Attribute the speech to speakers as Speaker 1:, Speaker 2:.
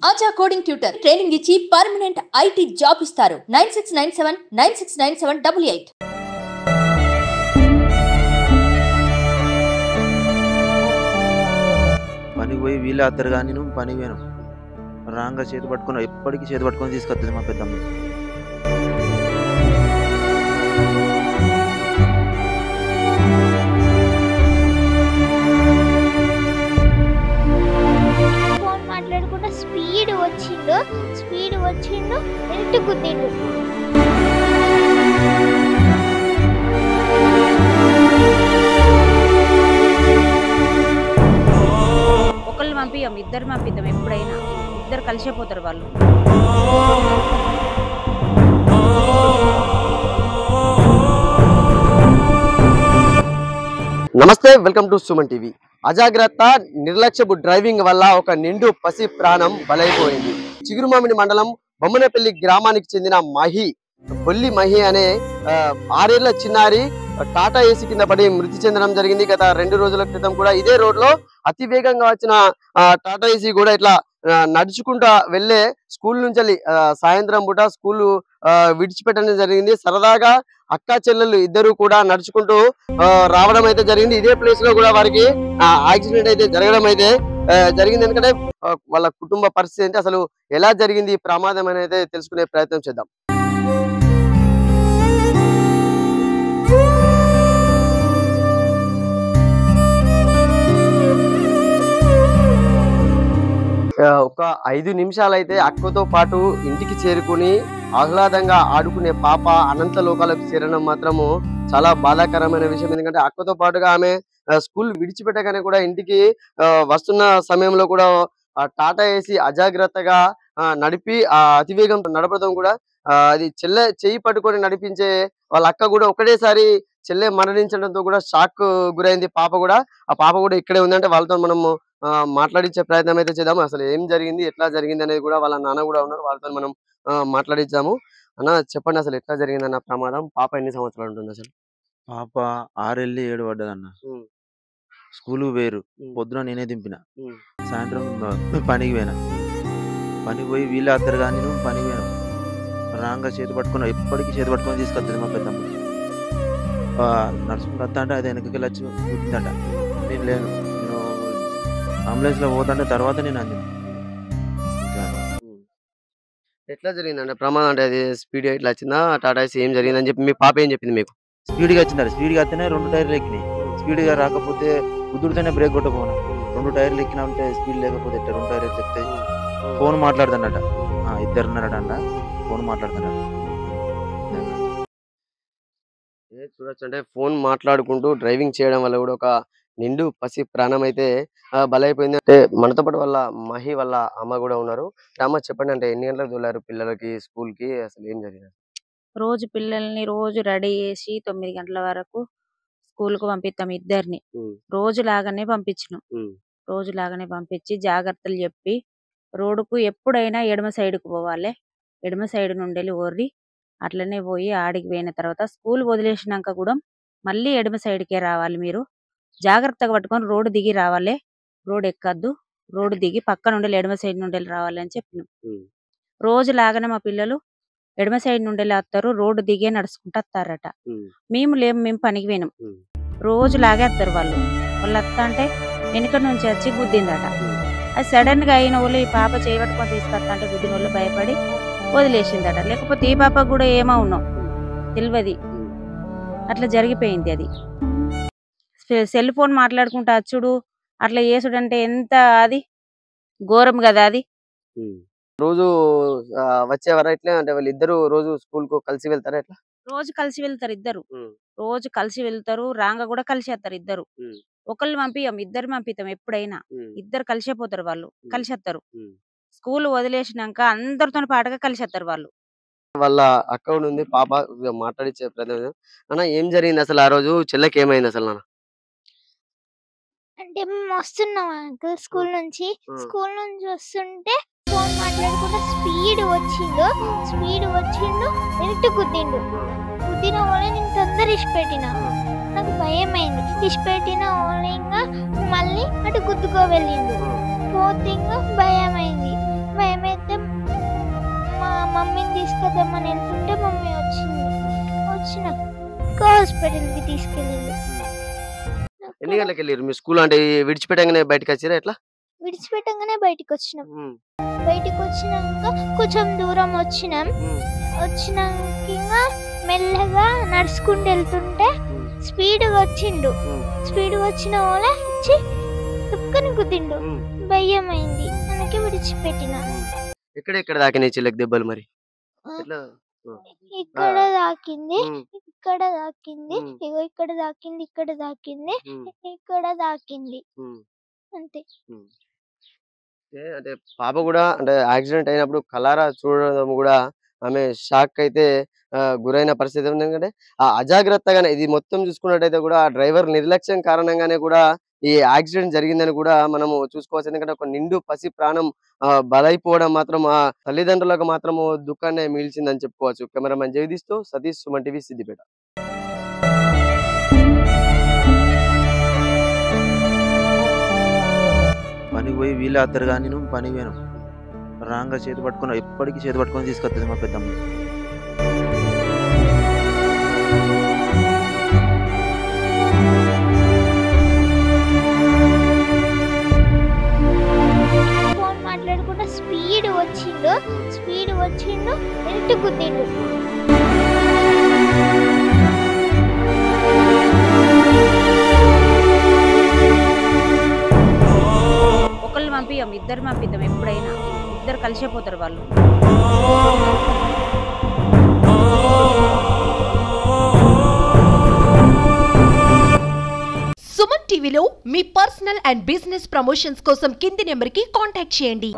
Speaker 1: ఆచా coding tutor training ఇచ్చి permanent IT job ఇస్తారు. 9697969788.
Speaker 2: పనికి పోయి వీళ్ళు అద్దరు కానీ నువ్వు పనికి పోయాను రాంగా చేతి పట్టుకుని ఎప్పటికీ చేతి పట్టుకొని తీసుకొస్తుంది మా పెద్దమ్మ.
Speaker 3: ఫోన్ మాట్లాడుకుంటే స్పీడ్ వచ్చిండు ఎటు గుద్దిండు.
Speaker 4: ఒకళ్ళు పంపియం, ఇద్దరు పంపిద్దాం. ఎప్పుడైనా ఇద్దరు కలిసిపోతారు వాళ్ళు.
Speaker 5: నమస్తే, వెల్కమ్ టు సుమన్ టీవీ. అజాగ్రత్త నిర్లక్ష్యపు డ్రైవింగ్ వల్ల ఒక నిండు పసి ప్రాణం బలైపోయింది. చిగురుమామిడి మండలం బొమ్మనపల్లి గ్రామానికి చెందిన బొల్లి మహి అనే 6 ఏళ్ల చిన్నారి టాటా ఏసీ కింద పడి మృతి చెందడం జరిగింది. గత 2 రోజుల క్రితం కూడా ఇదే రోడ్ లో అతి వేగంగా వచ్చిన టాటా ఏసీ కూడా ఇట్లా నడుచుకుంటా వెళ్లే స్కూల్ నుంచి సాయంత్రం పూట స్కూల్ విడిచిపెట్టడం జరిగింది. సరదాగా అక్క చెల్లెళ్ళు ఇద్దరు కూడా నడుచుకుంటూ రావడం అయితే జరిగింది. ఇదే ప్లేస్ లో కూడా వారికి యాక్సిడెంట్ అయితే జరగడం అయితే జరిగింది. ఎందుకంటే వాళ్ళ కుటుంబ పరిస్థితి ఏంటి, అసలు ఎలా జరిగింది ఈ ప్రమాదం అని అయితే తెలుసుకునే ప్రయత్నం చేద్దాం. ఒక 5 నిమిషాలు అయితే అక్కతో పాటు ఇంటికి చేరుకుని ఆహ్లాదంగా ఆడుకునే పాప అనంత లోకాలకు చేరడం మాత్రము చాలా బాధాకరమైన విషయం. ఎందుకంటే అక్కతో పాటుగా ఆమె స్కూల్ విడిచిపెట్టగానే కూడా ఇంటికి వస్తున్న సమయంలో కూడా టాటా ఏసీ అజాగ్రత్తగా నడిపి అతివేగం నడపడం కూడా అది చెల్లె చెయ్యి పట్టుకొని నడిపించే వాళ్ళ అక్క కూడా ఒకటేసారి చెల్లె మరణించడంతో కూడా షాక్ గురైంది పాప కూడా. ఆ పాప కూడా ఇక్కడే ఉందంటే వాళ్ళతో మనము మాట్లాడించే ప్రయత్నం అయితే చేద్దాము. అసలు ఏం జరిగింది, ఎట్లా జరిగింది అనేది కూడా వాళ్ళ నాన్న కూడా ఉన్నారు, వాళ్ళతో మనం మాట్లాడించాము. అన్న చెప్పండి, అసలు ఎట్లా జరిగింది అన్న ప్రమాదం? పాప ఎన్ని సంవత్సరాలు ఉంటుంది అసలు?
Speaker 2: పాప 6 వెళ్ళి 7 పడ్డదన్న. స్కూల్ వేరు, పొద్దున నేనే దింపిన, సాయంత్రం పనికి పోయినా. పనికి పోయి వీళ్ళు అద్దరు కానీ నువ్వు పనికి పోయాను రాంగా చేతి పట్టుకుని ఎప్పటికీ చేతి పట్టుకొని తీసుకొస్తుంది మా పెద్దమ్మ. నడుచుకుంటూ వస్తా అంటే అది వెనకకి వచ్చి గుర్తుందట. నేను లేను, నేను అంబులెన్స్ లో పోతుంటే తర్వాత నేను అంది.
Speaker 5: ఎట్లా జరిగిందంటే ప్రమాదం? అంటే అది స్పీడ్ ఇట్లా వచ్చిందా, టాటా ఏసీ ఏం జరిగిందని చెప్పి మీ పాప ఏం చెప్పింది మీకు?
Speaker 2: స్పీడ్గా వచ్చిందట. స్పీడ్గా వస్తేనే 2 టైర్లు ఎక్కినాయి. స్పీడ్గా రాకపోతే కుదురుతోనే బ్రేక్ కొట్టపోను. 2 టైర్లు ఎక్కినా ఉంటే స్పీడ్ లేకపోతే 2 టైర్లు ఎక్కితే ఫోన్ మాట్లాడుతాడట. ఇద్దరు ఉన్నారట, ఫోన్ మాట్లాడుతున్నాడు.
Speaker 5: చూడొచ్చు, అంటే ఫోన్ మాట్లాడుకుంటూ డ్రైవింగ్ చేయడం వల్ల కూడా ఒక నిండు పసి ప్రాణం అయితే బలైపోయింది. అంటే మనతో పాటు వాళ్ళ మహి వాళ్ళ అమ్మ కూడా ఉన్నారు. అమ్మ చెప్పండి, అంటే ఎన్ని గంటలకు తోలారు పిల్లలకి స్కూల్ కి, అసలు ఏం జరిగింది?
Speaker 4: రోజు పిల్లల్ని రోజు రెడీ చేసి 9 గంటల వరకు స్కూల్ కు పంపిస్తాం. ఇద్దరిని రోజులాగానే పంపించి జాగ్రత్తలు చెప్పి రోడ్డుకు ఎప్పుడైనా ఎడమ సైడ్ కు పోవాలి. ఎడమ సైడ్ నుండి ఓర్రి అట్లనే పోయి ఆడికి పోయిన తర్వాత స్కూల్ వదిలేసినాక కూడా మళ్ళీ ఎడమ సైడ్కే రావాలి. మీరు జాగ్రత్తగా పట్టుకొని రోడ్డు దిగి రావాలి. రోడ్ ఎక్కద్దు, రోడ్డు దిగి పక్క నుండి ఎడమ సైడ్ నుండి రావాలి అని చెప్పినాం. రోజులాగానే మా పిల్లలు ఎడమ సైడ్ నుండి వస్తారు, రోడ్డు దిగే నడుచుకుంటూ వస్తారట. మేము పనికి పోయినాం. రోజులాగే వస్తారు వాళ్ళు వస్తా అంటే వెనుక నుంచి వచ్చి గుద్దిందట. అది సడన్ గా అయిన వాళ్ళు ఈ పాప చేయబట్టుకొని తీసుకొస్తా అంటే గుద్దిన వాళ్ళు భయపడి వదిలేసిందట. లేకపోతే ఈ పాప కూడా ఏమో ఉన్నాం తెలియదు, అట్లా జరిగిపోయింది. అది సెల్ ఫోన్ మాట్లాడుకుంటా అచ్చుడు అట్లా చేసుడు అంటే ఎంత అది ఘోరం కదా. అది
Speaker 5: రోజు వచ్చేవారా ఇట్లా? అంటే వాళ్ళు ఇద్దరు రోజు స్కూల్ కు కలిసి వెళ్తారా? ఎట్లా?
Speaker 4: రోజు కలిసి వెళ్తారు ఇద్దరు, రోజు కలిసి వెళ్తారు. రాంగ కూడా కలిసి వస్తారు ఇద్దరు. ఒకళ్ళు పంపియం, ఇద్దరు పంపిస్తాం. ఎప్పుడైనా ఇద్దరు కలిసిపోతారు వాళ్ళు, కలిసి వస్తారు. స్కూల్ వదిలేసినాక అందరితో పాటుగా కలిసి వస్తారు వాళ్ళు.
Speaker 5: వాళ్ళ అకౌంట్ ఉంది పాప మాట్లాడించే ప్రయత్నం. అన్న ఏం జరిగింది అసలు ఆ రోజు? చెల్లెకి ఏమైంది అసలు? నాన్న
Speaker 3: అంటే మేము వస్తున్నాం అంకుల్ స్కూల్ నుంచి వస్తుంటే ఫోన్ మాట్లాడుకుంటే స్పీడ్ వచ్చిండు ఎటు గుద్దిండు. గుద్దిన వాళ్ళని నేను తొందర ఇష్టపెట్టిన, నాకు భయం అయింది. ఇష్టపెట్టిన వాళ్ళు ఇంకా మళ్ళీ అటు గుద్దుకో వెళ్ళిండు. పోతే ఇంకా భయం అయింది. హాస్పిటల్కి తీసుకెళ్ళిండు.
Speaker 5: ఎన్ని గంటలకు వెళ్ళారు మీ స్కూల్? అంటే విడిచిపెట్టగానే బయటకు వచ్చారా ఎట్లా?
Speaker 3: విడిచిపెట్టంగానే బయటికి వచ్చినాం. బయటికి వచ్చినాక కొంచెం దూరం వచ్చినాం. వచ్చినాక మెల్లగా నడుచుకుంటూ వెళ్తుంటే స్పీడ్గా వచ్చిండు. స్పీడ్గా వచ్చిన వాళ్ళ వచ్చి తుక్కని గుద్దిండు. భయం అయింది, అందుకే విడిచిపెట్టిన.
Speaker 5: ఎక్కడ దాకినాయి చెల్లెకి దెబ్బలు మరి?
Speaker 3: ఇక్కడ దాకింది, ఇక్కడ దాకింది, ఇగో ఇక్కడ దాకింది, ఇక్కడ దాకింది, ఇక్కడ దాకింది, అంతే.
Speaker 5: అంటే పాప కూడా అంటే యాక్సిడెంట్ అయినప్పుడు కలారా చూడడం కూడా ఆమె షాక్ అయితే గురైన పరిస్థితి ఉంది. ఎందుకంటే ఆ అజాగ్రత్తగానే ఇది మొత్తం చూసుకున్నట్టయితే కూడా ఆ డ్రైవర్ నిర్లక్ష్యం కారణంగానే కూడా ఈ యాక్సిడెంట్ జరిగిందని కూడా మనము చూసుకోవచ్చు. ఎందుకంటే ఒక నిండు పసి ప్రాణం బలైపోవడం మాత్రం ఆ తల్లిదండ్రులకు మాత్రము దుఃఖాన్ని మిగిల్చిందని చెప్పుకోవచ్చు. కెమెరామెన్ జగదీష్ తో సతీష్, సుమన్ టీవీ, సిద్దిపేట.
Speaker 2: పనికి పోయి వీళ్ళు అద్దరు కానీ నువ్వు పనికి పోయాను రాంగా చేతి పట్టుకుని ఎప్పటికీ చేతి పట్టుకొని తీసుకొస్తుంది మా పెద్దమ్మ.
Speaker 3: ఫోన్ మాట్లాడుకుంటా స్పీడ్ వచ్చిండు ఎటు గుద్దిండు.
Speaker 4: ఒకళ్ళు పంపిద్దాం, ఇద్దరు పంపిద్దాం, ఎప్పుడైనా ఇద్దరు కలిసిపోతారు వాళ్ళు.
Speaker 1: సుమన్ టీవీలో మీ పర్సనల్ అండ్ బిజినెస్ ప్రమోషన్స్ కోసం కింది నెంబర్కి కాంటాక్ట్ చేయండి.